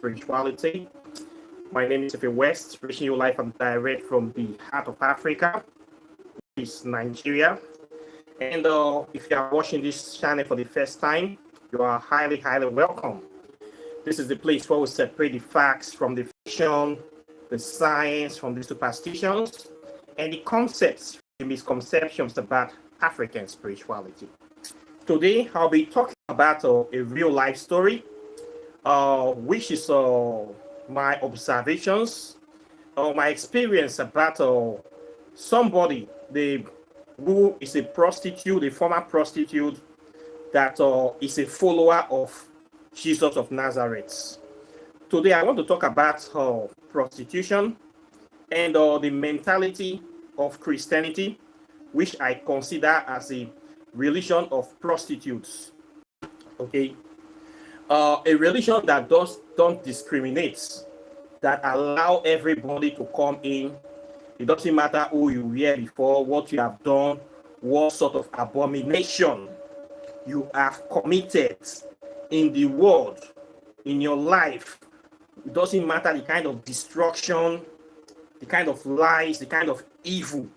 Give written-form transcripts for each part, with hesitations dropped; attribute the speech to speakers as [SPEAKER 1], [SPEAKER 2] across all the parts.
[SPEAKER 1] Spirituality. My name is Efe West, reaching you live and direct from the heart of Africa, which is Nigeria. And if you are watching this channel for the first time, you are highly, highly welcome. This is the place where we separate the facts from the fiction, the science from the superstitions, and the concepts, the misconceptions about African spirituality. Today, I'll be talking about a real life story, which is my observations, my experience about somebody who is a prostitute, a former prostitute, that is a follower of Jesus of Nazareth. Today, I want to talk about prostitution and the mentality of Christianity, which I consider as a religion of prostitutes. Okay, a religion that don't discriminate, that allow everybody to come in. It doesn't matter who you were before, what you have done, what sort of abomination you have committed in the world, in your life. It doesn't matter the kind of destruction, the kind of lies, the kind of evil,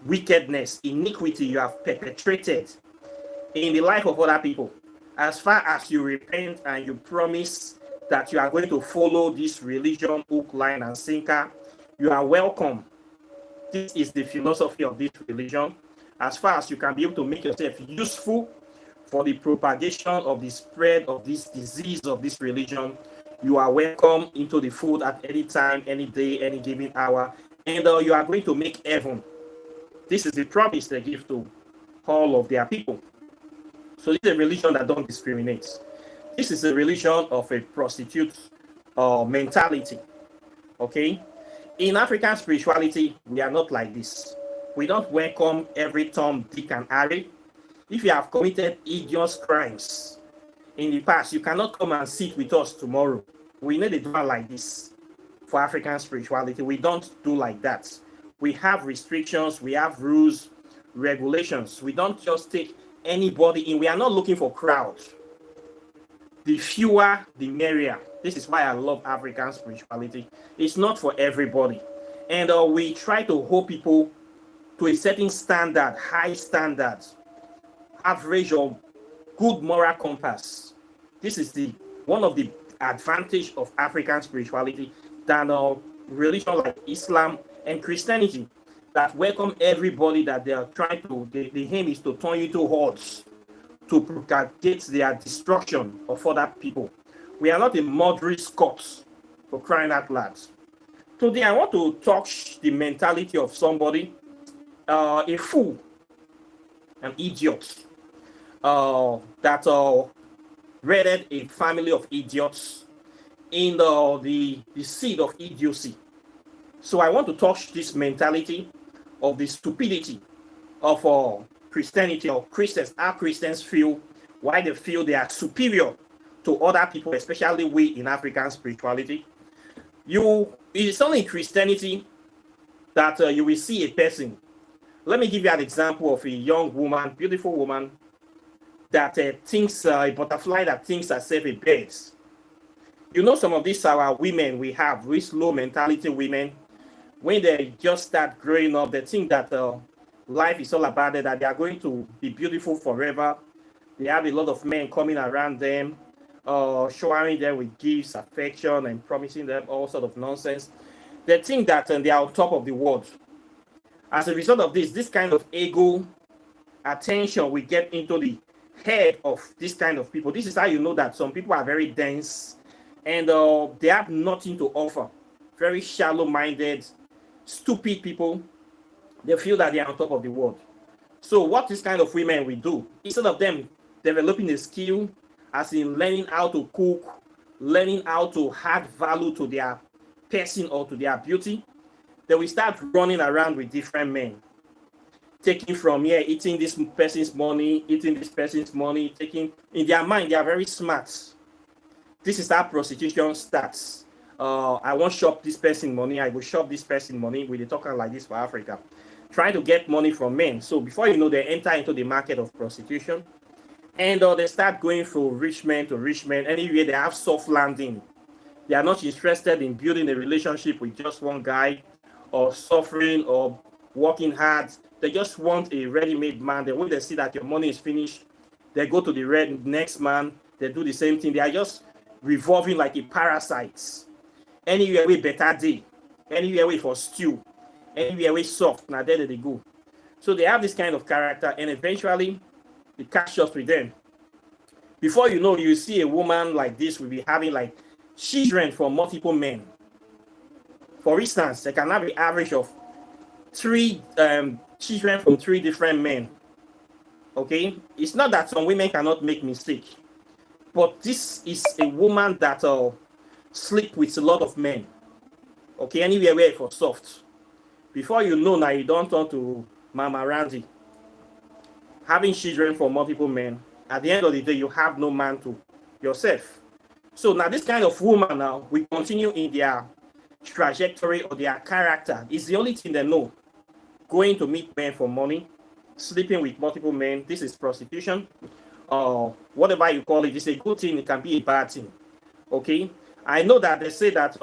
[SPEAKER 1] wickedness, iniquity you have perpetrated in the life of other people. As far as you repent and you promise that you are going to follow this religion, hook, line, and sinker, you are welcome. This is the philosophy of this religion. As far as you can be able to make yourself useful for the propagation of the spread of this disease of this religion, you are welcome into the fold at any time, any day, any given hour, and you are going to make heaven. This is the promise they give to all of their people. So this is a religion that don't discriminate. This is a religion of a prostitute mentality. Okay? In African spirituality, we are not like this. We don't welcome every Tom, Dick, and Harry. If you have committed hideous crimes in the past, you cannot come and sit with us tomorrow. We need to do it like this for African spirituality. We don't do like that. We have restrictions, we have rules, regulations. We don't just take anybody in. We are not looking for crowds. The fewer, the merrier. This is why I love African spirituality. It's not for everybody. And we try to hold people to a certain standard, high standards, average or good moral compass. This is one of the advantage of African spirituality than religion like Islam and Christianity that welcome everybody, that they are trying to, the aim is to turn you to hordes, to propagate their destruction of other people. We are not a murderous cult, for crying out loud. Today I want to touch the mentality of somebody, a fool, an idiot, that raided a family of idiots in the seed of idiocy. So I want to touch this mentality of the stupidity of Christianity or Christians, how Christians feel, why they feel they are superior to other people, especially we in African spirituality. It is only in Christianity that you will see a person. Let me give you an example of a young woman, beautiful woman, that thinks a butterfly that thinks herself a bird. You know, some of these are women we have, these low mentality women. When they just start growing up, they think that life is all about it, that they are going to be beautiful forever. They have a lot of men coming around them, showering them with gifts, affection, and promising them all sort of nonsense. They think that they are on top of the world. As a result of this kind of ego attention we get into the head of this kind of people. This is how you know that some people are very dense and they have nothing to offer. Very shallow-minded, stupid people. They feel that they are on top of the world. So what this kind of women will do, instead of them developing a skill, as in learning how to cook, learning how to add value to their person or to their beauty, they will start running around with different men. Taking from here, eating this person's money, eating this person's money, taking, in their mind, they are very smart. This is how prostitution starts. I won't shop this person money, I will shop this person money. We're talking like this for Africa. Trying to get money from men. So before you know, they enter into the market of prostitution. And they start going from rich men to rich men. Anyway, they have soft landing. They are not interested in building a relationship with just one guy, or suffering, or working hard. They just want a ready-made man. Then when they see that your money is finished, they go to the next man. They do the same thing. They are just revolving like a parasite. Anywhere we better day, anywhere we for stew, anywhere we soft, now there they go. So they have this kind of character, and eventually it catch up with them. Before you know, you see a woman like this will be having like children from multiple men. For instance, they can have an average of 3 children from 3 different men. Okay, it's not that some women cannot make mistake, but this is a woman that sleep with a lot of men. Okay, anywhere where for soft. Before you know, now you don't turn to Mama Randy, having children from multiple men. At the end of the day, you have no man to yourself. So now this kind of woman now will continue in their trajectory or their character. It's the only thing they know. Going to meet men for money, sleeping with multiple men. This is prostitution. Whatever you call it, it's a good thing. It can be a bad thing. Okay. I know that they say that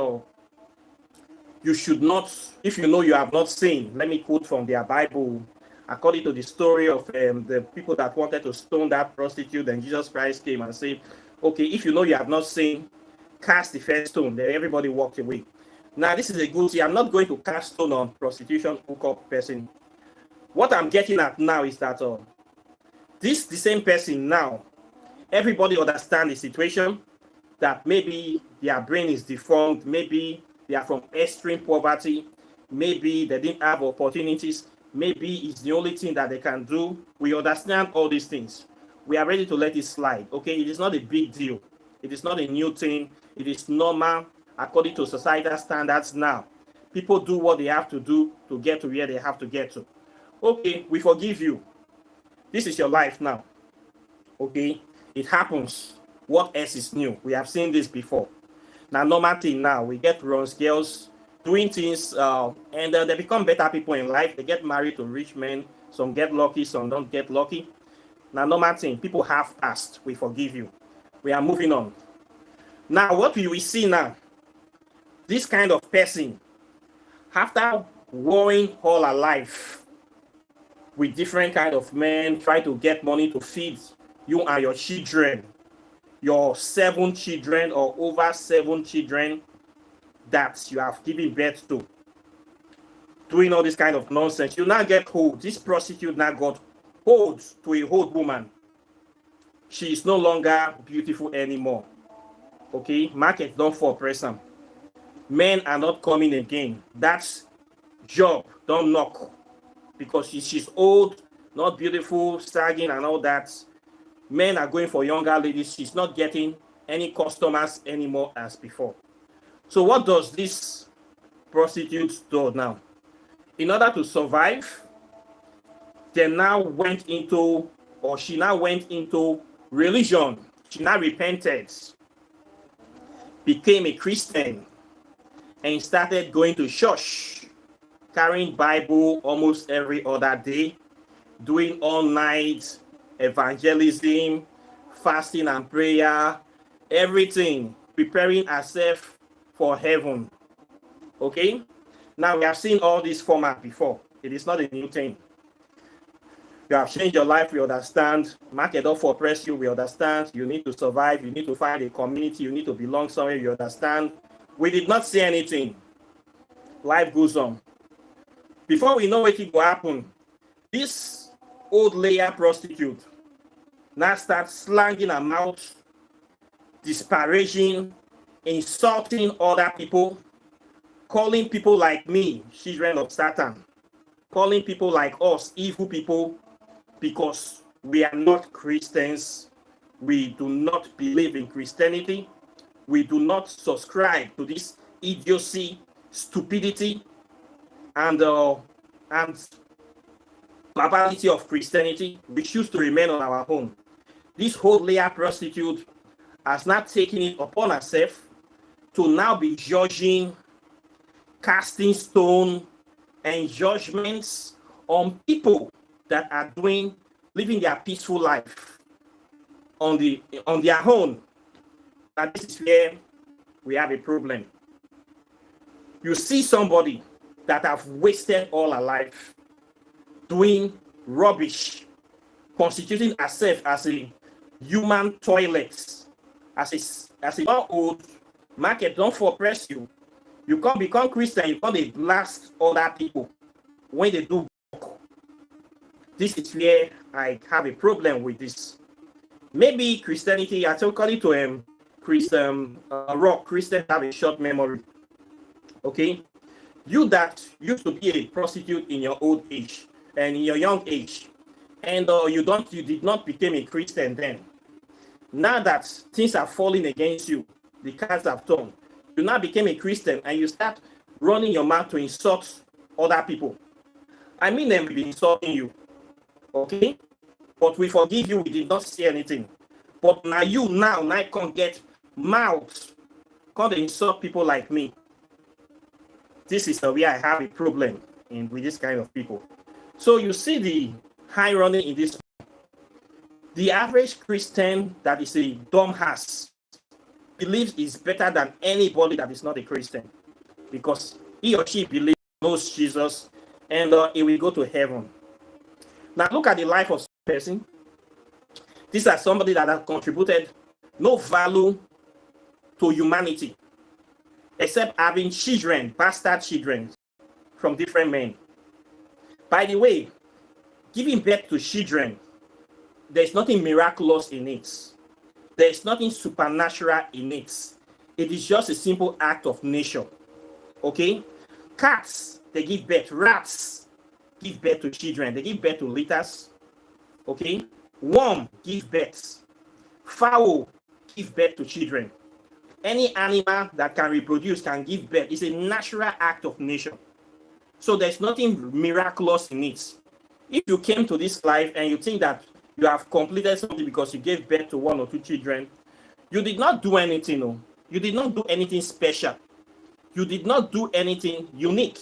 [SPEAKER 1] you should not, if you know you have not sinned. Let me quote from their Bible. According to the story of the people that wanted to stone that prostitute, and Jesus Christ came and said, okay, if you know you have not sinned, cast the first stone. Then everybody walked away. Now, this is a good thing. I'm not going to cast stone on prostitution, hookup person. What I'm getting at now is that the same person now, everybody understands the situation, that maybe their brain is deformed, maybe they are from extreme poverty, maybe they didn't have opportunities, maybe it's the only thing that they can do. We understand all these things. We are ready to let it slide. Okay, it is not a big deal. It is not a new thing. It is normal according to societal standards now. People do what they have to do to get to where they have to get to. Okay, we forgive you. This is your life now. Okay, it happens. What else is new? We have seen this before. Now, normal thing now, we get runs girls doing things, and they become better people in life. They get married to rich men. Some get lucky, some don't get lucky. Now, normal thing, people have past. We forgive you. We are moving on. Now, what we see now, this kind of person, after worrying all her life with different kind of men, try to get money to feed you and your children, your 7 children or over 7 children that you have given birth to, doing all this kind of nonsense. You now get hold. This prostitute now got hold to a old woman. She is no longer beautiful anymore. Okay, market don't fall present. Men are not coming again. That's job don't knock, because she's old, not beautiful, sagging and all that. Men are going for younger ladies. She's not getting any customers anymore as before. So what does this prostitute do now? In order to survive, they now went into, or she now went into religion. She now repented, became a Christian, and started going to church, carrying Bible almost every other day, doing all night evangelism, fasting and prayer, everything, preparing herself for heaven. Okay, now we have seen all this format before. It is not a new thing. You have changed your life, we understand. Market offer oppress you, we understand. You need to survive, you need to find a community, you need to belong somewhere, you understand. We did not say anything. Life goes on. Before we know what will happen, this old layer prostitute now starts slanging her mouth, disparaging, insulting other people, calling people like me children of Satan, calling people like us evil people, because we are not Christians. We do not believe in Christianity. We do not subscribe to this idiocy, stupidity, and barbarity of Christianity. We choose to remain on our own. This whole layer prostitute has not taken it upon herself to now be judging, casting stone and judgments on people that are living their peaceful life on their own. And this is where we have a problem. You see somebody that have wasted all her life doing rubbish, constituting herself as a human toilet, as a one old market don't for oppress you. You can't become Christian, you can't blast other people when they do work. This is where I have a problem with this. Maybe Christianity, I according to Christian rock, Christians have a short memory. Okay, you that used to be a prostitute in your old age and in your young age, and you did not become a Christian then. Now that things are falling against you, the cards have turned. You now became a Christian and you start running your mouth to insult other people. I mean, them will be insulting you, okay? But we forgive you. We did not say anything. But now you can't get mouth, can't insult people like me. This is the way I have a problem with this kind of people. So you see the high running in this. The average Christian that is a dumbass believes is better than anybody that is not a Christian, because he or she believes, knows Jesus, and he will go to heaven. Now look at the life of this person. These are somebody that has contributed no value to humanity, except having children, bastard children from different men. By the way, giving birth to children, there's nothing miraculous in it. There's nothing supernatural in it. It is just a simple act of nature. Okay? Cats, they give birth. Rats give birth to children. They give birth to litters. Okay? Worm give birth. Fowl give birth to children. Any animal that can reproduce can give birth. It's a natural act of nature. So there's nothing miraculous in it. If you came to this life and you think that you have completed something because you gave birth to 1 or 2 children, you did not do anything. No. You did not do anything special. You did not do anything unique.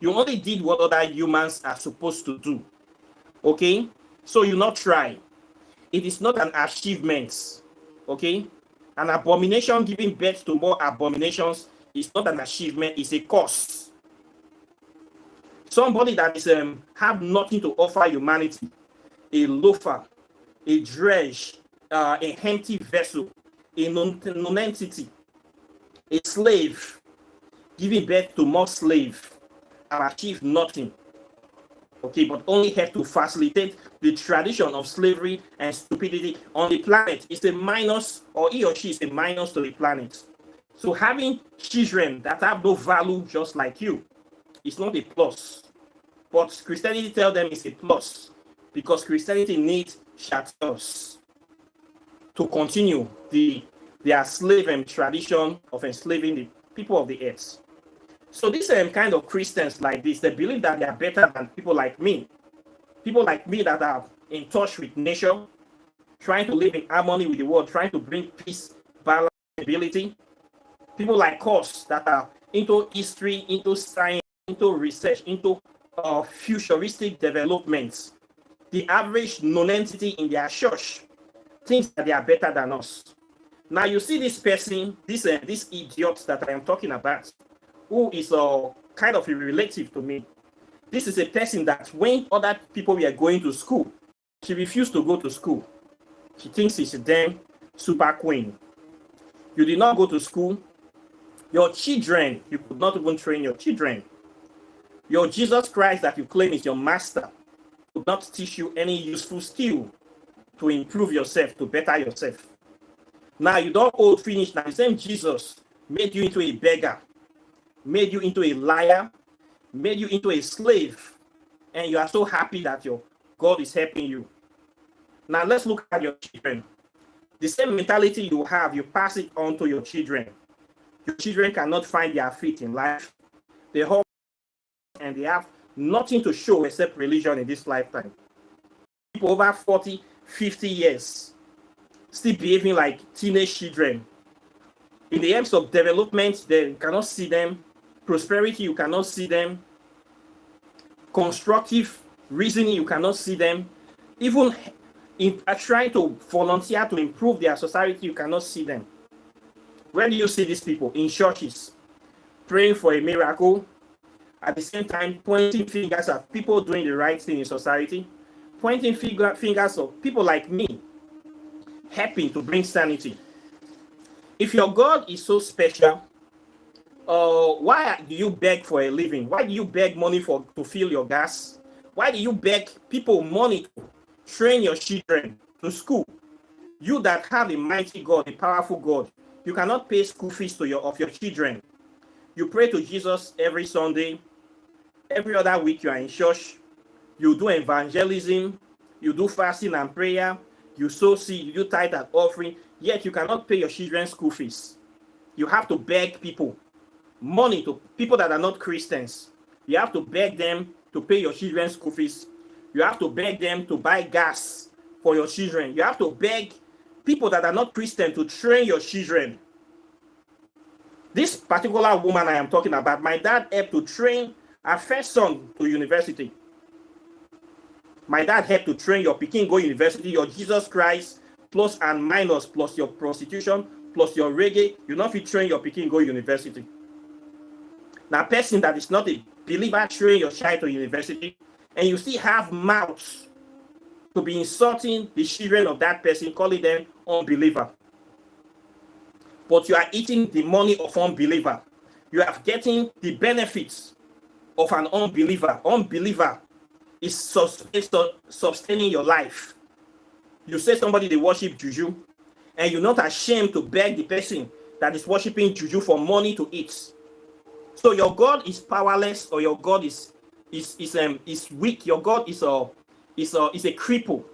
[SPEAKER 1] You only did what other humans are supposed to do. Okay? So you not try. It is not an achievement. Okay? An abomination giving birth to more abominations is not an achievement, it's a curse. Somebody that is have nothing to offer humanity, a loafer, a dredge, a empty vessel, a non-entity, a slave, giving birth to more slave, and achieve nothing. Okay, but only help to facilitate the tradition of slavery and stupidity on the planet. It's a minus, or he or she is a minus to the planet. So having children that have no value just like you is not a plus. But Christianity tells them it's a plus, because Christianity needs chattels to continue their slave and tradition of enslaving the people of the earth. So these kind of Christians like this, they believe that they are better than people like me. People like me that are in touch with nature, trying to live in harmony with the world, trying to bring peace, balance, stability. People like us that are into history, into science, into research, into futuristic developments. The average non-entity in their church thinks that they are better than us. Now you see this person, this idiot that I am talking about, who is kind of a relative to me. This is a person that when other people were going to school, she refused to go to school. She thinks she's a damn super queen. You did not go to school. Your children, you could not even train your children. Your Jesus Christ that you claim is your master could not teach you any useful skill to improve yourself, to better yourself. Now you don't old finish. Now the same Jesus made you into a beggar, made you into a liar, made you into a slave, and you are so happy that your God is helping you. Now let's look at your children. The same mentality you have, you pass it on to your children. Your children cannot find their feet in life. They hope and they have nothing to show except religion in this lifetime. People over 40, 50 years still behaving like teenage children. In the aims of development, they cannot see them. Prosperity, you cannot see them. Constructive reasoning, you cannot see them. Even in trying to volunteer to improve their society, you cannot see them. Where do you see these people? In churches, praying for a miracle, at the same time pointing fingers at people doing the right thing in society, pointing fingers of people like me, helping to bring sanity. If your God is so special, why do you beg for a living? Why do you beg money to fill your gas? Why do you beg people money to train your children to school? You that have a mighty God, a powerful God, you cannot pay school fees of your children. You pray to Jesus every Sunday. Every other week you are in church. You do evangelism. You do fasting and prayer. You sow seed. You do tithe and offering. Yet you cannot pay your children's school fees. You have to beg people money, to people that are not Christians. You have to beg them to pay your children's school fees. You have to beg them to buy gas for your children. You have to beg people that are not Christian to train your children. This particular woman I am talking about, my dad helped to train her first son to university. My dad helped to train your pikin go university, your Jesus Christ, plus and minus, plus your prostitution, plus your reggae. You not fit train your pikin go university. Now, person that is not a believer train your child to university, and you still have mouths to be insulting the children of that person, calling them unbeliever. But you are eating the money of unbeliever. You are getting the benefits of an unbeliever. Unbeliever is sustaining your life. You say somebody they worship juju, and you're not ashamed to beg the person that is worshiping juju for money to eat. So your God is powerless, or your God is weak. Your God is a cripple.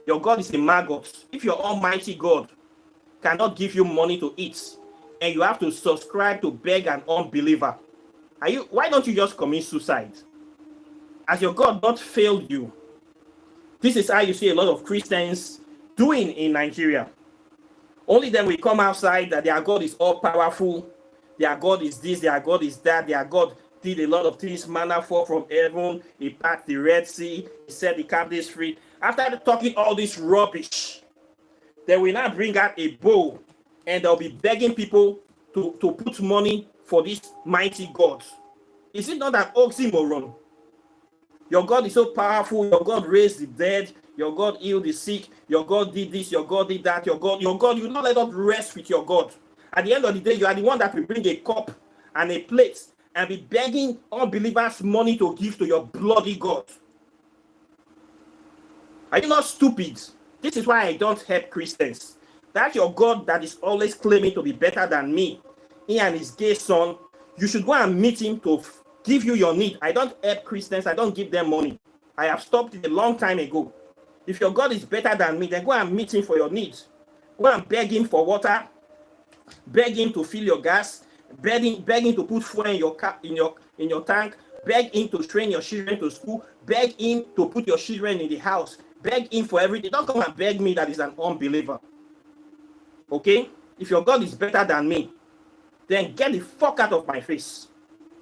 [SPEAKER 1] Your God is a maggot. If your almighty God cannot give you money to eat, and you have to subscribe to beg an unbeliever, why don't you just commit suicide? Has your God not failed you? This is how you see a lot of Christians doing in Nigeria. Only then we come outside that their God is all powerful, their God is this, their God is that, their God did a lot of things, manna fall from heaven, he parted the Red Sea, he set the captives free. After talking all this rubbish, they will now bring out a bowl, and they'll be begging people to put money for this mighty God. Is it not an oxymoron? Your God is so powerful. Your God raised the dead. Your God healed the sick. Your God did this. Your God did that. Your God, you not let us rest with your God. At the end of the day, you are the one that will bring a cup and a plate and be begging unbelievers money to give to your bloody God. Are you not stupid? This is why I don't help Christians. That's your God that is always claiming to be better than me. He and his gay son, you should go and meet him to give you your need. I don't help Christians. I don't give them money. I have stopped it a long time ago. If your God is better than me, then go and meet him for your needs. Go and beg him for water. Beg him to fill your gas. Beg him to put fuel in your tank. Beg him to train your children to school. Beg him to put your children in the house. Beg him for everything. Don't come and beg me that is an unbeliever. Okay? If your God is better than me, then get the fuck out of my face.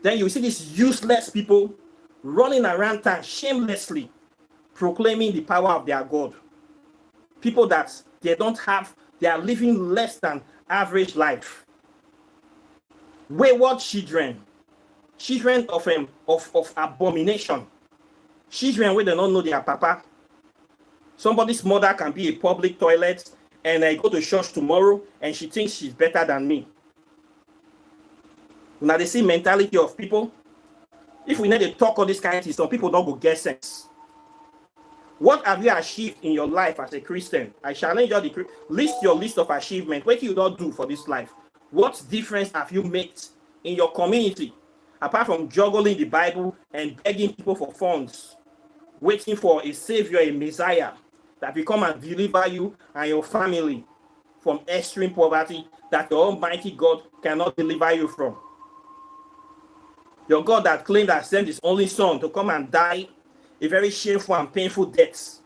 [SPEAKER 1] Then you see these useless people running around town shamelessly proclaiming the power of their God. People that they are living less than average life. Wayward children of abomination, children where they don't know their papa. Somebody's mother can be a public toilet, and I go to church tomorrow and she thinks she's better than me. Now they see mentality of people. If we need to talk all this kind of thing, some people don't go get sense. What have you achieved in your life as a Christian? I challenge you, list your list of achievements. What do you not do for this life? What difference have you made in your community? Apart from juggling the Bible and begging people for funds, waiting for a savior, a messiah that will come and deliver you and your family from extreme poverty that the almighty God cannot deliver you from. Your God that claimed that sent his only son to come and die a very shameful and painful death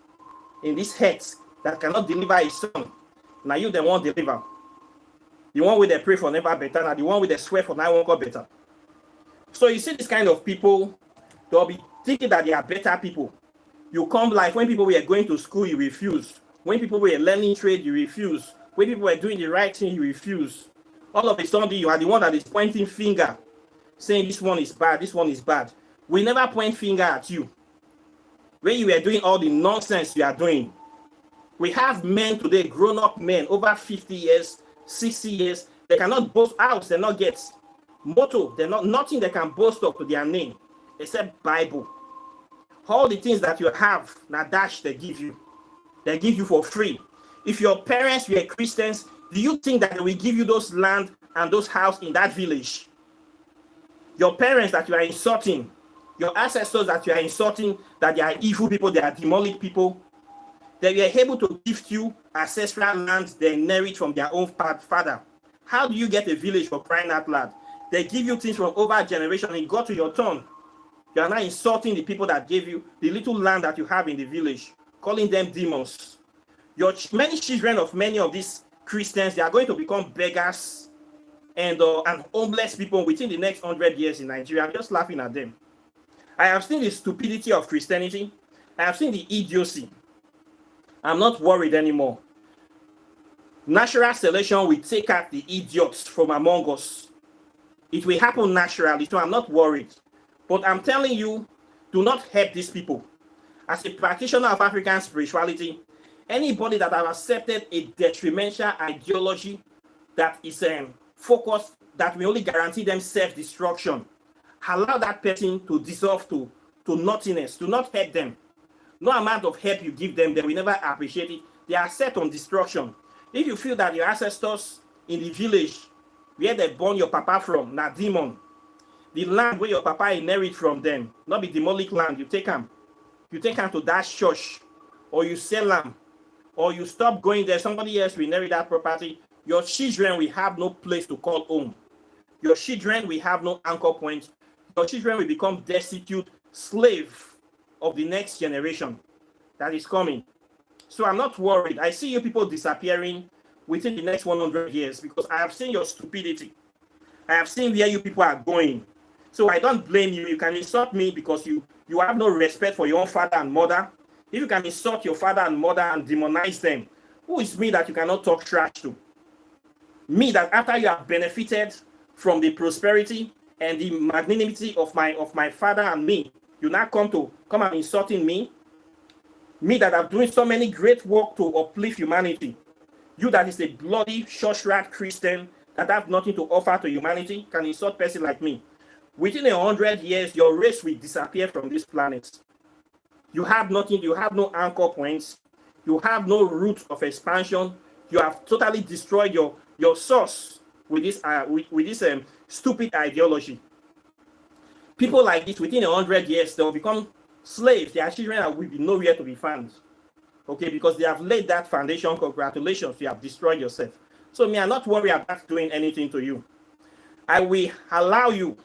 [SPEAKER 1] in this head that cannot deliver his son. Now you the one deliver. The one with the pray for never better, now the one with the swear for now won't go better. So you see this kind of people, they'll be thinking that they are better people. You come like when people were going to school, you refuse. When people were learning trade, you refuse. When people were doing the right thing, you refuse. All of a sudden, you are the one that is pointing finger, saying this one is bad, this one is bad. We never point finger at you when you were doing all the nonsense you are doing. We have men today, grown-up men, over 50 years, 60 years. They cannot boast house, they not get motto, they're not nothing they can boast of to their name except Bible. All the things that you have, now dash they give you. They give you for free. If your parents were Christians, do you think that they will give you those land and those houses in that village? Your parents that you are insulting, your ancestors that you are insulting, that they are evil people, they are demonic people, they were able to gift you ancestral lands they inherit from their own father. How do you get a village for crying out loud? They give you things from over a generation, and it got to your turn. You are now insulting the people that gave you the little land that you have in the village, calling them demons. Many children of many of these Christians, they are going to become beggars and homeless people within the next 100 years in Nigeria. I'm just laughing at them. I have seen the stupidity of Christianity. I have seen the idiocy. I'm not worried anymore. Natural selection will take out the idiots from among us. It will happen naturally, so I'm not worried. But I'm telling you, do not help these people. As a practitioner of African spirituality, anybody that has accepted a detrimental ideology that is focused, that will only guarantee them self-destruction, allow that person to dissolve to nothingness. Do not help them. No amount of help you give them, they will never appreciate it. They are set on destruction. If you feel that your ancestors in the village where they born your papa from, na demon, the land where your papa inherit from them, not be demonic land, you take them to that church, or you sell them, or you stop going there, somebody else will inherit that property. Your children will have no place to call home. Your children will have no anchor point. Your children will become destitute slave of the next generation that is coming. So I'm not worried. I see you people disappearing within the next 100 years because I have seen your stupidity. I have seen where you people are going. So I don't blame you. You can insult me because you have no respect for your own father and mother. If you can insult your father and mother and demonize them, who is me that you cannot talk trash to? Me that after you have benefited from the prosperity and the magnanimity of my father and me, you now come and insulting me? Me that have doing so many great work to uplift humanity. You that is a bloody church rat Christian that have nothing to offer to humanity can insult person like me. Within 100 years, your race will disappear from this planet. You have nothing, you have no anchor points, you have no route of expansion. You have totally destroyed your source with this stupid ideology. People like this, within 100 years, they will become slaves. Their children will be nowhere to be found. Okay, because they have laid that foundation. Congratulations, you have destroyed yourself. So me, I'm not worried about doing anything to you. I will allow you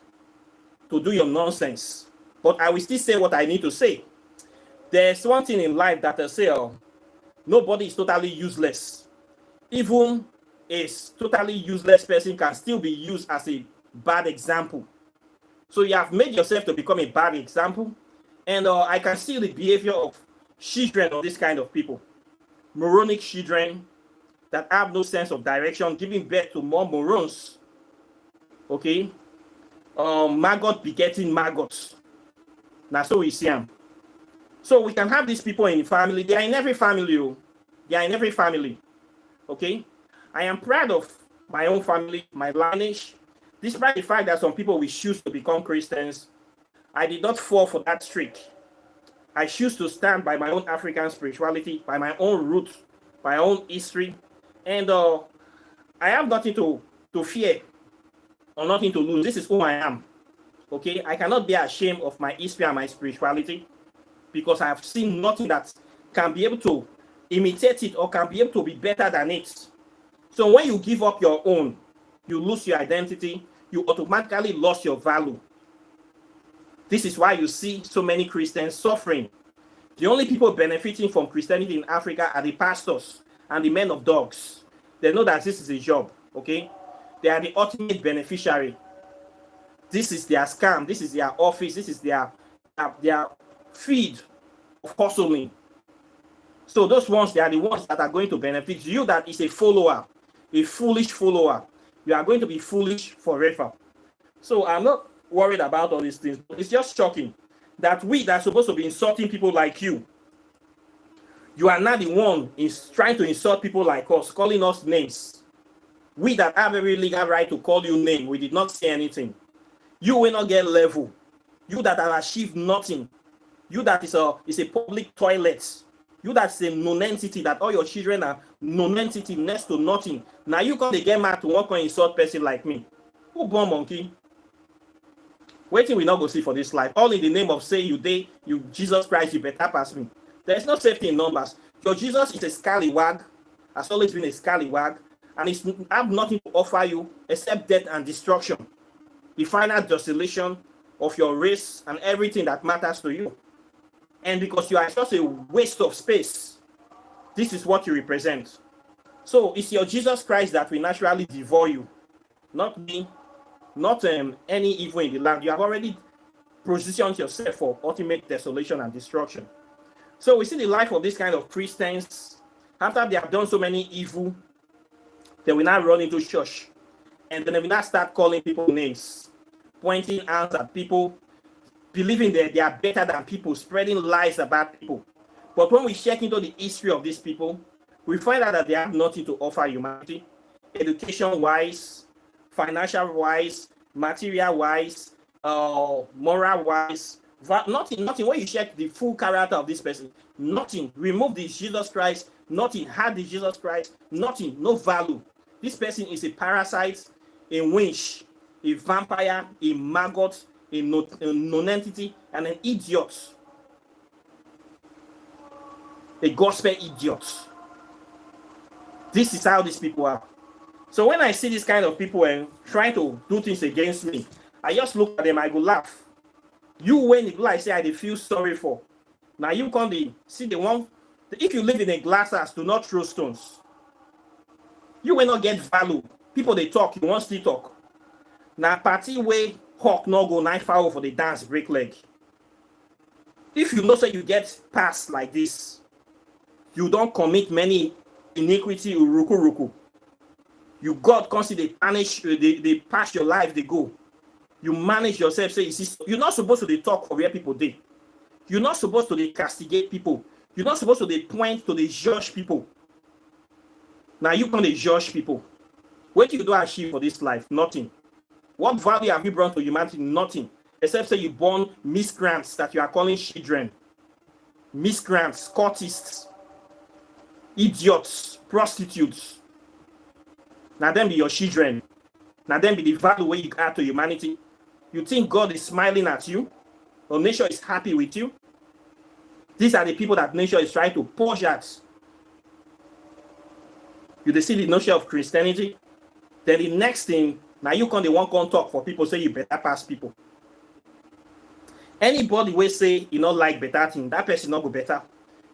[SPEAKER 1] to do your nonsense, but I will still say what I need to say. There's one thing in life that I say, nobody is totally useless. Even a totally useless person can still be used as a bad example. So you have made yourself to become a bad example. And I can see the behavior of children of this kind of people. Moronic children that have no sense of direction, giving birth to more morons. Okay? Maggot begetting maggots. Now, so we see them. So we can have these people in the family. They are in every family. They are in every family. Okay? I am proud of my own family, my lineage. Despite the fact that some people will choose to become Christians, I did not fall for that trick. I choose to stand by my own African spirituality, by my own roots, my own history. And I have nothing to fear or nothing to lose. This is who I am. Okay? I cannot be ashamed of my history and my spirituality because I have seen nothing that can be able to imitate it or can be able to be better than it. So when you give up your own, you lose your identity, you automatically lost your value. This is why you see so many Christians suffering. The only people benefiting from Christianity in Africa are the pastors and the men of dogs. They know that this is a job, okay? They are the ultimate beneficiary. This is their scam. This is their office. This is their feed of hustling. So those ones, they are the ones that are going to benefit. You that is a follower, a foolish follower. You are going to be foolish forever. So I'm not worried about all these things. It's just shocking that we that are supposed to be insulting people like you are not the one is trying to insult people like us, calling us names. We that have every legal right to call you name, we did not say anything. You will not get level. You that have achieved nothing. You that is a public toilet. You that's a non-entity, that all your children are non-entity next to nothing. Now you come to get mad to one point insult person like me. Who born monkey? Waiting we not go see for this life. All in the name of say you Jesus Christ, you better pass me. There's no safety in numbers. Your Jesus is a scallywag, has always been a scallywag, and it's have nothing to offer you except death and destruction. The final desolation of your race and everything that matters to you. And because you are just a waste of space, this is what you represent. So it's your Jesus Christ that will naturally devour you, not me, not any evil in the land. You have already positioned yourself for ultimate desolation and destruction. So we see the life of this kind of Christians. After they have done so many evil, they will now run into church. And then they will now start calling people names, pointing out at people, believing that they are better than people, spreading lies about people. But when we check into the history of these people, we find out that they have nothing to offer humanity, education-wise, financial-wise, material-wise, moral-wise, nothing. When you check the full character of this person, nothing. Remove the Jesus Christ, nothing. Had the Jesus Christ, nothing. No value. This person is a parasite, a winch, a vampire, a maggot, a non-entity, and an idiot. A gospel idiot. This is how these people are. So when I see this kind of people trying to do things against me, I just look at them, I go laugh. You when the I say I feel sorry for. Now you come see the one. If you live in a glass house, do not throw stones. You will not get value. People they talk, you won't still talk. Now party way hawk no go knife foul for the dance break leg. If you know say you get passed like this, you don't commit many iniquity uruku. You God consider punish they pass your life, they go. You manage yourself, say you're not supposed to talk for where people did. You're not supposed to castigate people. You're not supposed to point to judge people. Now you can judge people. What do you do achieve for this life? Nothing. What value have you brought to humanity? Nothing. Except say you born miscreants that you are calling children. Miscreants, cultists, idiots, prostitutes. Now them be your children. Now them be the value where you add to humanity. You think God is smiling at you? Or nature is happy with you? These are the people that nature is trying to push at. You see the notion of Christianity? Then the next thing, now you can't talk for people, say you better pass people. Anybody will say you not like better thing, that person not go better.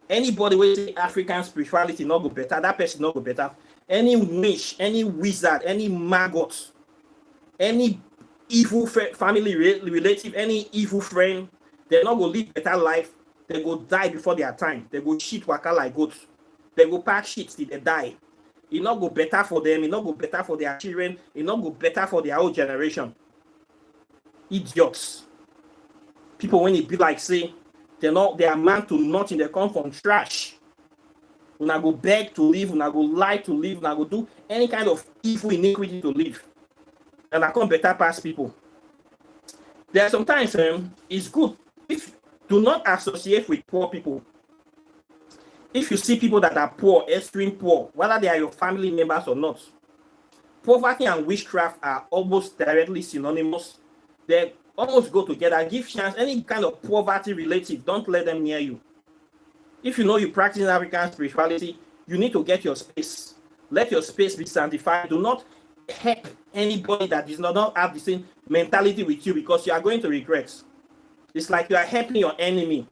[SPEAKER 1] Anybody will say African spirituality not go better, that person not go better. Any witch, any wizard, any maggot, any evil family relative, any evil friend, they're not going to live better life. They go die before their time. They go shit waka like goats. They go pack shit till they die. It not go better for them. It not go better for their children. It not go better for their whole generation. Idiots. People when it be like say they are man to nothing. They come from trash. When I go beg to live, when I go lie to live, when I go do any kind of evil iniquity to live, and I come better past people. There are sometimes it's good if do not associate with poor people. If you see people that are poor, extreme poor, whether they are your family members or not, poverty and witchcraft are almost directly synonymous. They almost go together. Give chance any kind of poverty relative. Don't let them near you. If you know you practice African spirituality, you need to get your space. Let your space be sanctified. Do not help anybody that does not have the same mentality with you, because you are going to regret. It's like you are helping your enemy.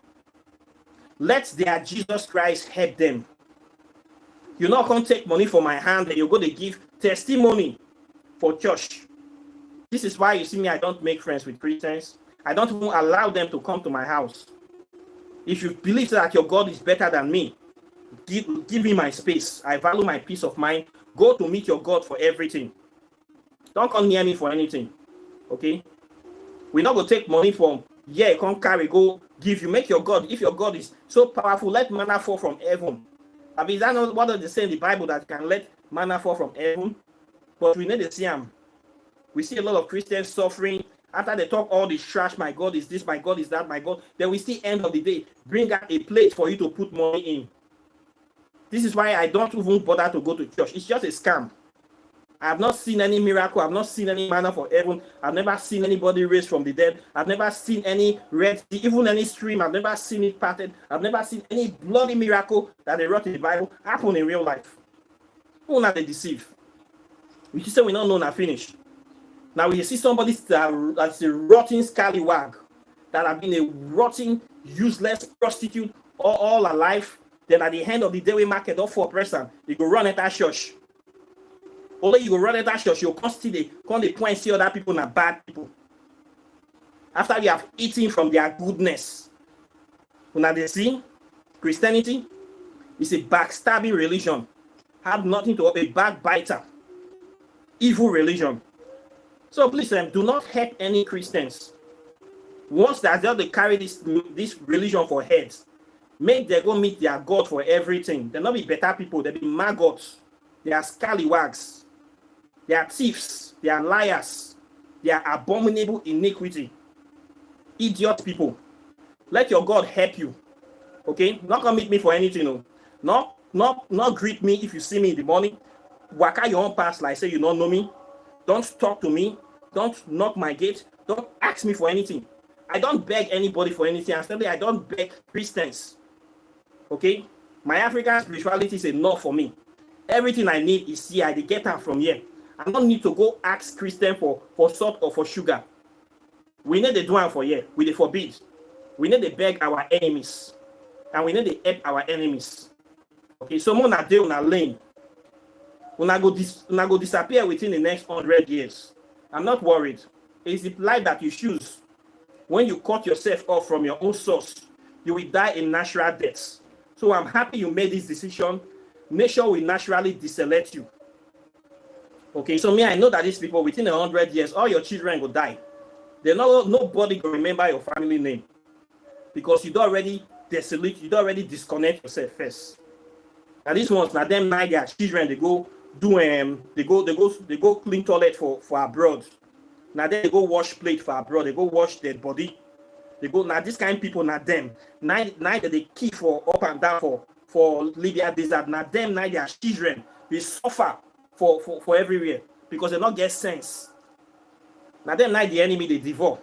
[SPEAKER 1] Let their Jesus Christ help them. You're not going to take money from my hand and you're going to give testimony for church. This is why you see me, I don't make friends with Christians. I don't even allow them to come to my house. If you believe that your God is better than me, give me my space. I value my peace of mind. Go to meet your God for everything. Don't come near me for anything. Okay? We're not going to take money from, yeah, come carry, go give you. Make your God, if your God is so powerful, let manna fall from heaven. I mean, is that not what does it say in the Bible, that can let manna fall from heaven? But we need to see them. We see a lot of Christians suffering. After they talk all this trash, my God is this, my God is that, my God, then we see end of the day, bring out a plate for you to put money in. This is why I don't even bother to go to church. It's just a scam. I have not seen any miracle. I've not seen any manna for heaven. I've never seen anybody raised from the dead. I've never seen any red sea, even any stream. I've never seen it parted. I've never seen any bloody miracle that they wrote in the Bible happen in real life. Who not they deceive? We just say we don't know now finish. Now we see somebody that's a rotten scallywag, that have been a rotten, useless prostitute all her life. Then at the end of the day, we mark it up for a person. You go run at that church. Only you go run at that church, you'll constantly come the point see other people are bad people. After you have eaten from their goodness. Now they see Christianity is a backstabbing religion. Have nothing to a backbiter. Evil religion. So please, do not help any Christians. Once that they carry this religion for heads, make them go meet their God for everything. They'll not be better people. They'll be maggots. They are scallywags. They are thieves. They are liars. They are abominable iniquity. Idiot people. Let your God help you. Okay? Not come meet me for anything. No. Not greet me if you see me in the morning. Waka your own past like say you don't know me. Don't talk to me. Don't knock my gate. Don't ask me for anything. I don't beg anybody for anything. I don't beg Christians. Okay? My African spirituality is enough for me. Everything I need is here. I get them from here. I don't need to go ask Christian for salt or for sugar. We need to do it for here. We need to forbid. We need to beg our enemies. And we need to help our enemies. Okay? So, when I do on a lane, when I go disappear within the next 100 years, I'm not worried. It's the life that you choose. When you cut yourself off from your own source, you will die in natural deaths. So I'm happy you made this decision. Make sure we naturally deselect you. Okay, so me, I know that these people within 100 years, all your children will die. Nobody will remember your family name because you don't already deselect, you don't already disconnect yourself first. And these ones, now them now their children, they go clean toilet for abroad. Now they go wash plate for abroad. They go wash their body. They go now. This kind of people now them. Now that they keep for up and down for Libya desert. Now them now their children they suffer for everywhere because they not get sense. Now them now the enemy they devour.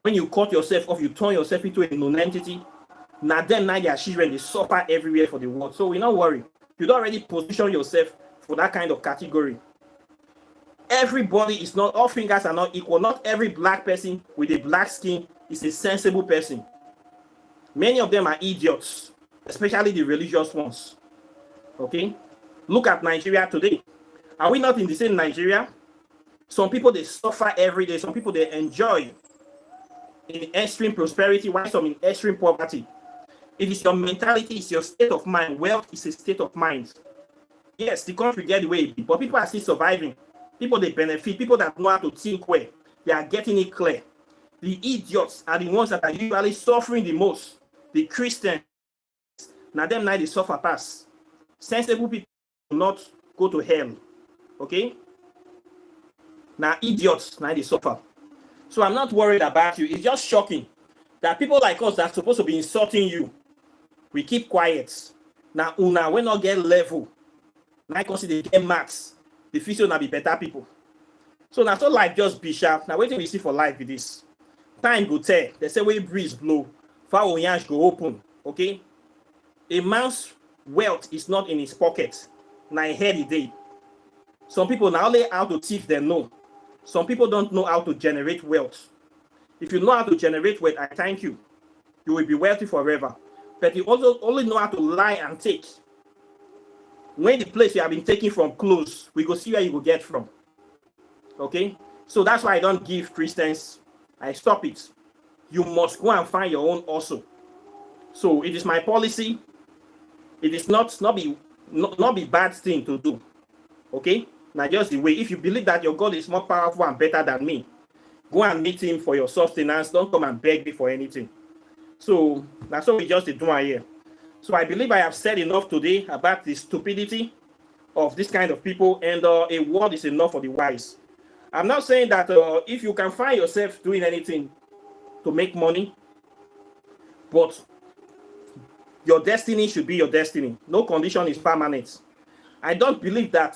[SPEAKER 1] When you cut yourself off, you turn yourself into a non-entity. Now them now their children they suffer everywhere for the world. So we not worry. You don't already position yourself for that kind of category. Everybody is not, all fingers are not equal. Not every black person with a black skin is a sensible person. Many of them are idiots, especially the religious ones. Okay? Look at Nigeria today. Are we not in the same Nigeria? Some people, they suffer every day. Some people, they enjoy in extreme prosperity, while some in extreme poverty. It is your mentality, it's your state of mind. Wealth is a state of mind. Yes, the country get the way it be, but people are still surviving. People they benefit, people that know how to think well, they are getting it clear. The idiots are the ones that are usually suffering the most. The Christians, now them now they suffer pass. Sensible people do not go to hell. Okay? Now idiots now they suffer. So I'm not worried about you. It's just shocking that people like us that are supposed to be insulting you, we keep quiet. Now una we not get level. Now I consider they get marks. The future now be better people. So now so life just be sharp. Now waiting we see for life with this. Time go tell. They say when breeze blow, foul yansh go open. Okay? A man's wealth is not in his pocket. Now he head the day. Some people now only how to thief they know. Some people don't know how to generate wealth. If you know how to generate wealth, I thank you. You will be wealthy forever. But you also only know how to lie and take. When the place you have been taking from close, we go see where you will get from. Okay? So that's why I don't give Christians. I stop it. You must go and find your own also. So it is my policy. It is not be bad thing to do. Okay? Now just the way, if you believe that your God is more powerful and better than me, go and meet him for your sustenance. Don't come and beg me for anything. So that's what we just did here. So I believe I have said enough today about the stupidity of this kind of people, and a word is enough for the wise. I'm not saying that if you can find yourself doing anything to make money, but your destiny should be your destiny. No condition is permanent. I don't believe that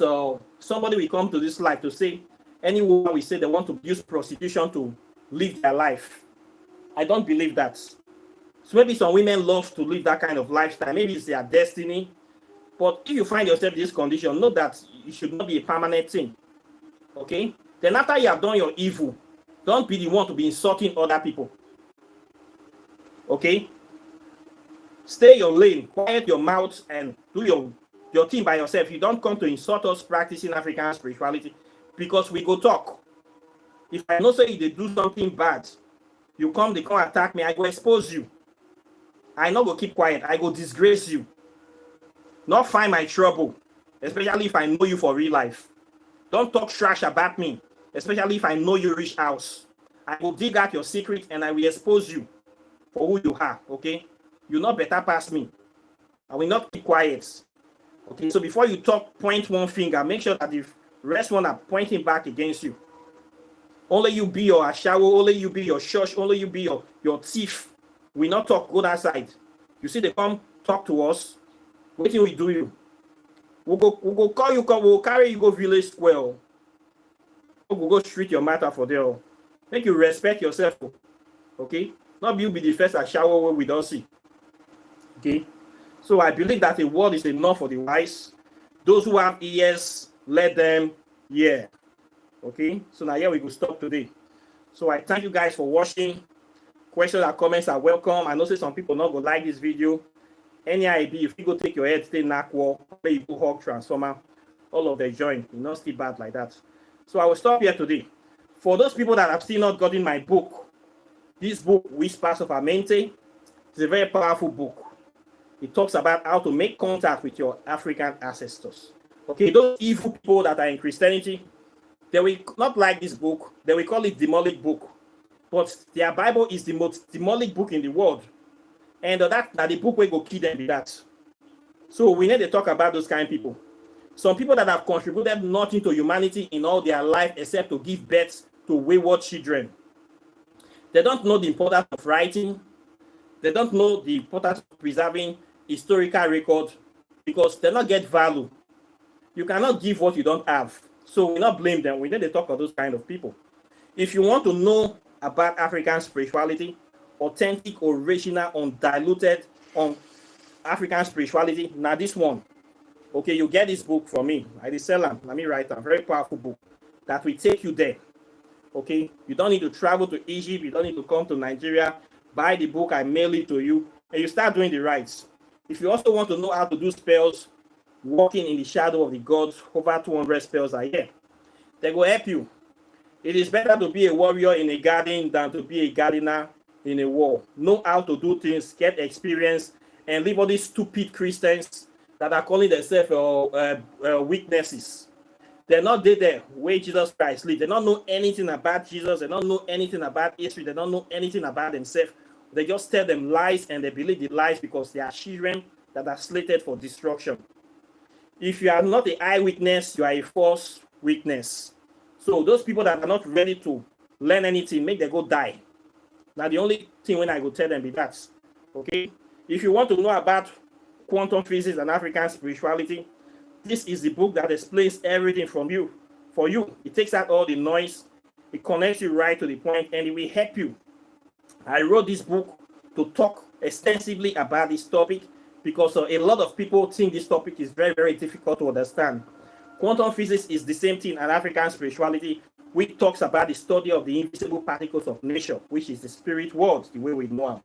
[SPEAKER 1] somebody will come to this life to say, anyone will say they want to use prostitution to live their life. I don't believe that. So maybe some women love to live that kind of lifestyle. Maybe it's their destiny. But if you find yourself in this condition, know that it should not be a permanent thing. Okay? Then after you have done your evil, don't be the one to be insulting other people. Okay? Stay your lane, quiet your mouth, and do your thing by yourself. You don't come to insult us practicing African spirituality, because we go talk. If I know say they do something bad, they come attack me, I go expose you. I not go keep quiet, I go disgrace you. Not find my trouble, especially if I know you for real life. Don't talk trash about me, especially if I know you reach house. I will dig out your secret and I will expose you for who you are, okay? You're not better past me. I will not keep quiet. Okay, so before you talk, point one finger. Make sure that the rest one are pointing back against you. Only you be your ashawo, only you be your shush, only you be your thief. We not talk, go that side. You see, they come talk to us. What do we do you? We'll go call you, we'll carry you go village square. We'll go treat your matter for there. Make you respect yourself. Okay? Not you be the first ashawo where we don't see. Okay? So I believe that the word is enough for the wise. Those who have ears, let them hear. Okay? So now here we will stop today. So I thank you guys for watching. Questions and comments are welcome. I know some people not going to like this video. Any idea, if you go take your head, stay knock wall, you go hog transformer, all of them join. You not still bad like that. So I will stop here today. For those people that have still not gotten my book, this book, Whispers of Amente, is a very powerful book. It talks about how to make contact with your African ancestors. Okay, those evil people that are in Christianity, they will not like this book. They will call it demonic book. But their Bible is the most demonic book in the world. And that the book will go kill them with that. So we need to talk about those kind of people. Some people that have contributed nothing to humanity in all their life except to give birth to wayward children. They don't know the importance of writing. They don't know the importance of preserving historical record, because they not get value. You cannot give what you don't have. So we not blame them. We need to talk about those kind of people. If you want to know about African spirituality, authentic, original, undiluted on African spirituality, now this one. Okay, you get this book from me. I did sell them. Let me write a very powerful book that will take you there. Okay, you don't need to travel to Egypt. You don't need to come to Nigeria. Buy the book, I mail it to you, and you start doing the rites. If you also want to know how to do spells, walking in the shadow of the gods, over 200 spells a year. They will help you. It is better to be a warrior in a garden than to be a gardener in a war. Know how to do things, get experience, and leave all these stupid Christians that are calling themselves weaknesses. They're not there where Jesus Christ lives. They don't know anything about Jesus. They don't know anything about history. They don't know anything about themselves. They just tell them lies, and they believe the lies because they are children that are slated for destruction. If you are not an eyewitness, you are a false witness. So those people that are not ready to learn anything, make them go die. Now the only thing when I go tell them be that. Okay? If you want to know about quantum physics and African spirituality, this is the book that explains everything for you. It takes out all the noise. It connects you right to the point, and it will help you. I wrote this book to talk extensively about this topic because a lot of people think this topic is very, very difficult to understand. Quantum physics is the same thing as African spirituality, which talks about the study of the invisible particles of nature, which is the spirit world, the way we know them.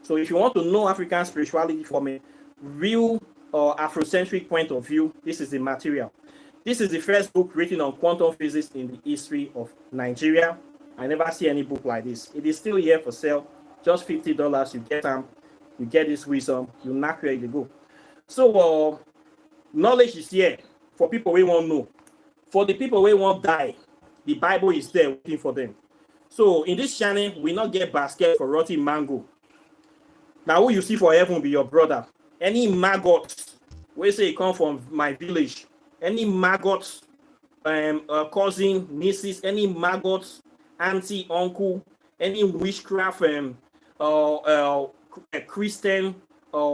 [SPEAKER 1] So if you want to know African spirituality from a real or Afrocentric point of view, this is the material. This is the first book written on quantum physics in the history of Nigeria. I never see any book like this. It is still here for sale. Just $50. You get them. You get this wisdom. You knock where you go. So knowledge is here for people we won't know. For the people who won't die, the Bible is there waiting for them. So in this channel, we not get basket for rotten mango. Now who you see for heaven be your brother. Any maggot, we say come from my village, any maggot, cousin, nieces, any maggot, auntie, uncle, any witchcraft, Christian,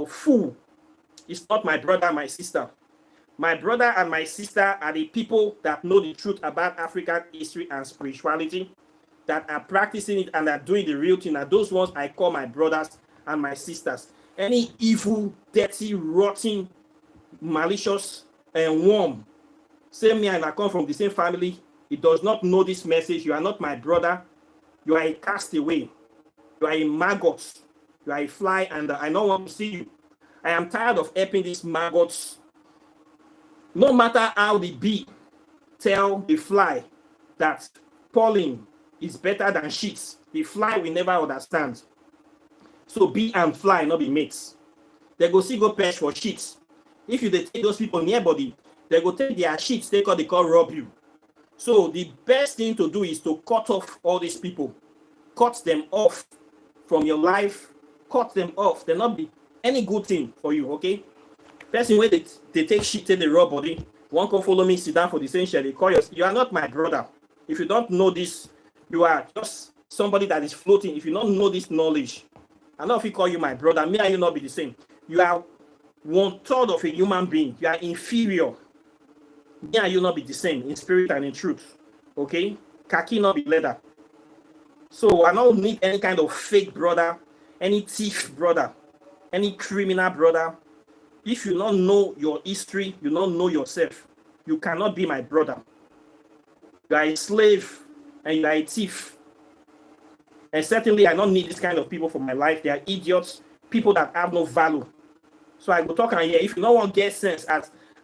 [SPEAKER 1] fool, is not my brother and my sister. My brother and my sister are the people that know the truth about African history and spirituality, that are practicing it and are doing the real thing. And those ones I call my brothers and my sisters. Any evil, dirty, rotten, malicious, and worm, same me and I come from the same family, it does not know this message. You are not my brother. You are a castaway. You are a maggot. You are a fly, and I don't want to see you. I am tired of helping these maggots. No matter how the bee tell the fly that pollen is better than sheets, the fly will never understand. So bee and fly not be mates. They go see go perch for sheets. If you they take those people near body, they go take their sheets, they call rob you. So the best thing to do is to cut off all these people. Cut them off from your life. Cut them off. They'll not be any good thing for you, okay? Person where they take shit, take the raw body. One can follow me, sit down for the same share. They call you are not my brother. If you don't know this, you are just somebody that is floating. If you don't know this knowledge, I know if you call you my brother, me and you not be the same. You are 1/3 of a human being. You are inferior. Me and you not be the same in spirit and in truth. Okay? Khaki not be leather. So I don't need any kind of fake brother, any thief brother, any criminal brother. If you don't know your history, you don't know yourself, you cannot be my brother. You are a slave and you are a thief. And certainly I don't need this kind of people for my life. They are idiots, people that have no value. So I go talk and here. If you don't want to get sense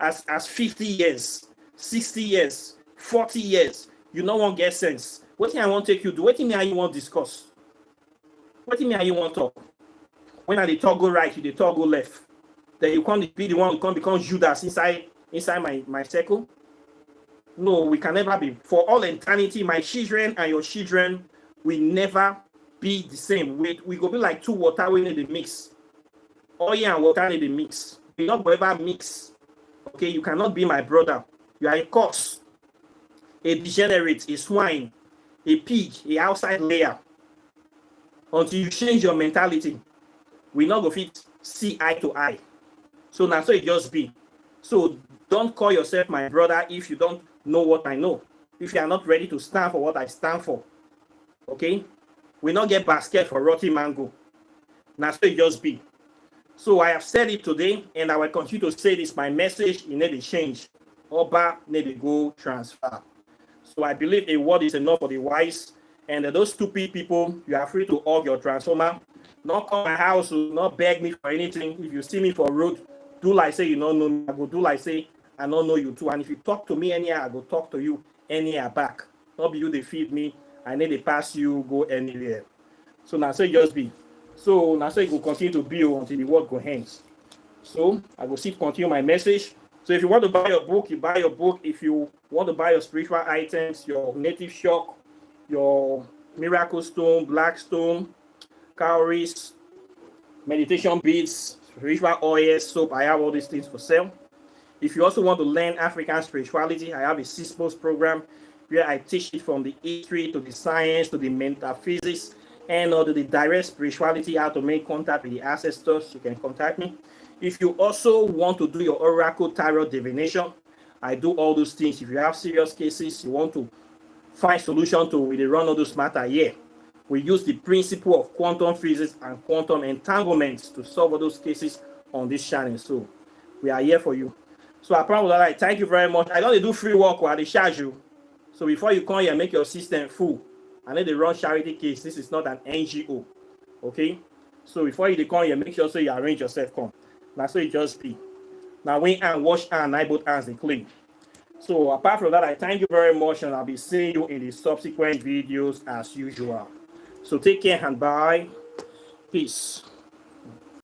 [SPEAKER 1] as 50 years, 60 years, 40 years, you don't want to get sense. What thing I want to take you to? What thing you want to discuss? What thing you want to talk? When I they talk go right, you they talk go left. Then you can't be the one who can't become Judas inside my circle. No, we can never be. For all eternity, my children and your children will never be the same. We go be like two water we need to mix. Oil and water need to mix. We not go ever mix. Okay, you cannot be my brother. You are a corpse, a degenerate, a swine, a pig, a outside layer. Until you change your mentality, we not go fit see eye to eye. So now so it just be. So don't call yourself my brother if you don't know what I know. If you are not ready to stand for what I stand for. Okay? We not get basket for rotten mango. Now so it just be. So I have said it today, and I will continue to say this. My message, you need to change. Oba need to go transfer. So I believe a word is enough for the wise. And those stupid people, you are free to hug your transformer. Not come my house, not beg me for anything. If you see me for road, do like say you don't know me. I go do like say I don't know you too. And if you talk to me anyhow, I go talk to you anyhow back. Not be you they feed me. I need to pass you, go anywhere. So now so it just be. So now so it will continue to be until the word go hands. So I will see continue my message. So if you want to buy your book, you buy your book. If you want to buy your spiritual items, your native shock, your miracle stone, black stone, cowries, meditation beads, spiritual oils, soap, I have all these things for sale. If you also want to learn African spirituality, I have a 6-month program where I teach it from the history to the science to the metaphysics and to the direct spirituality, how to make contact with the ancestors. You can contact me. If you also want to do your oracle tarot divination, I do all those things. If you have serious cases, you want to find solution to with the run of those matter here. We use the principle of quantum physics and quantum entanglements to solve all those cases on this channel. So we are here for you. So I promise that I thank you very much. I don't do free work while they charge you. So before you come here and make your system full, I need to run charity case. This is not an NGO. Okay? So before you come here, make sure so you arrange yourself come. Now so it just be. Now when and wash hand, I both hands they clean. So apart from that, I thank you very much, and I'll be seeing you in the subsequent videos as usual. So take care and bye. Peace.